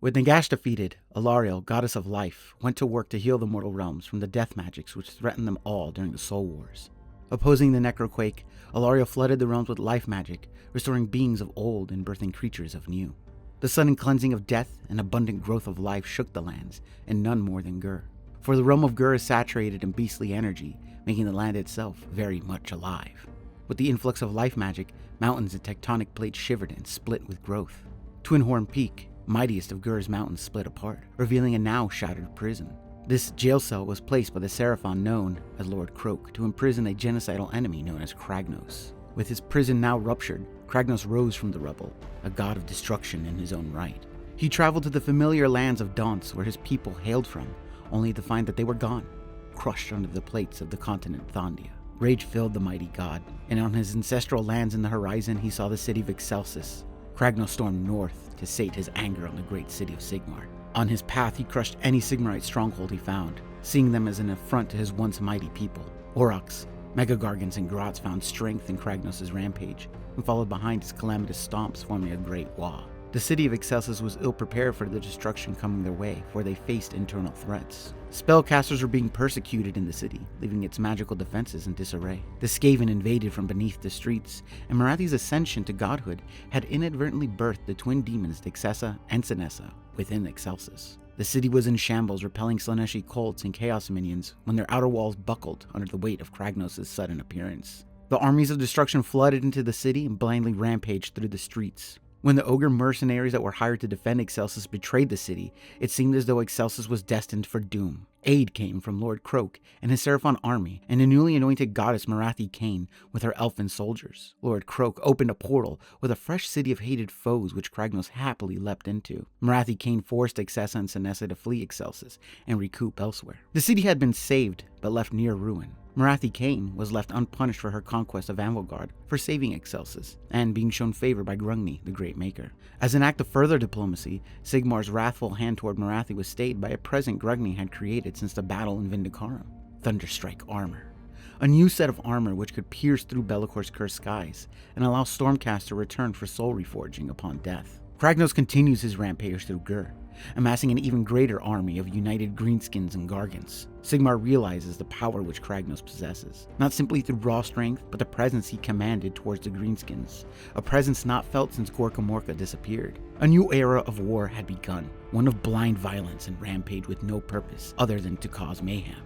With Nagash defeated, Alariel, goddess of life, went to work to heal the mortal realms from the death magics which threatened them all during the Soul Wars. Opposing the Necroquake, Alariel flooded the realms with life magic, restoring beings of old and birthing creatures of new. The sudden cleansing of death and abundant growth of life shook the lands, and none more than Gur. For the realm of Gur is saturated in beastly energy, making the land itself very much alive. With the influx of life magic, mountains and tectonic plates shivered and split with growth. Twinhorn Peak, mightiest of Gur's mountains, split apart, revealing a now shattered prison. This jail cell was placed by the Seraphon known as Lord Croak to imprison a genocidal enemy known as Kragnos. With his prison now ruptured, Kragnos rose from the rubble, a god of destruction in his own right. He traveled to the familiar lands of Dauntz where his people hailed from, only to find that they were gone, crushed under the plates of the continent Thondia. Rage filled the mighty god, and on his ancestral lands in the horizon he saw the city of Excelsis. Kragnos stormed north to sate his anger on the great city of Sigmar. On his path he crushed any Sigmarite stronghold he found, seeing them as an affront to his once mighty people. Aurochs, Megagargants, and Grots found strength in Kragnos' rampage, and followed behind his calamitous stomps, forming a great wall. The city of Excelsis was ill-prepared for the destruction coming their way, for they faced internal threats. Spellcasters were being persecuted in the city, leaving its magical defenses in disarray. The Skaven invaded from beneath the streets, and Morathi's ascension to godhood had inadvertently birthed the twin demons Dixessa and Sinessa within Excelsis. The city was in shambles, repelling Slaaneshi cults and Chaos minions when their outer walls buckled under the weight of Kragnos' sudden appearance. The armies of destruction flooded into the city and blindly rampaged through the streets. When the ogre mercenaries that were hired to defend Excelsis betrayed the city, it seemed as though Excelsis was destined for doom. Aid came from Lord Croak and his Seraphon army, and a newly anointed goddess Morathi Kane with her elfin soldiers. Lord Croak opened a portal with a fresh city of hated foes which Kragnos happily leapt into. Morathi Kane forced Exessa and Sinessa to flee Excelsis and recoup elsewhere. The city had been saved, but left near ruin. Morathi Kane was left unpunished for her conquest of Anvilgard, for saving Excelsis, and being shown favor by Grungni, the Great Maker. As an act of further diplomacy, Sigmar's wrathful hand toward Morathi was stayed by a present Grungni had created since the battle in Vindicarum: Thunderstrike armor. A new set of armor which could pierce through Be'lakor's cursed skies, and allow Stormcast to return for soul reforging upon death. Kragnos continues his rampage through Gur, amassing an even greater army of united greenskins and gargants. Sigmar realizes the power which Kragnos possesses, not simply through raw strength, but the presence he commanded towards the greenskins, a presence not felt since Gorka Morka disappeared. A new era of war had begun, one of blind violence and rampage with no purpose other than to cause mayhem.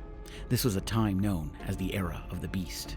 This was a time known as the Era of the Beast.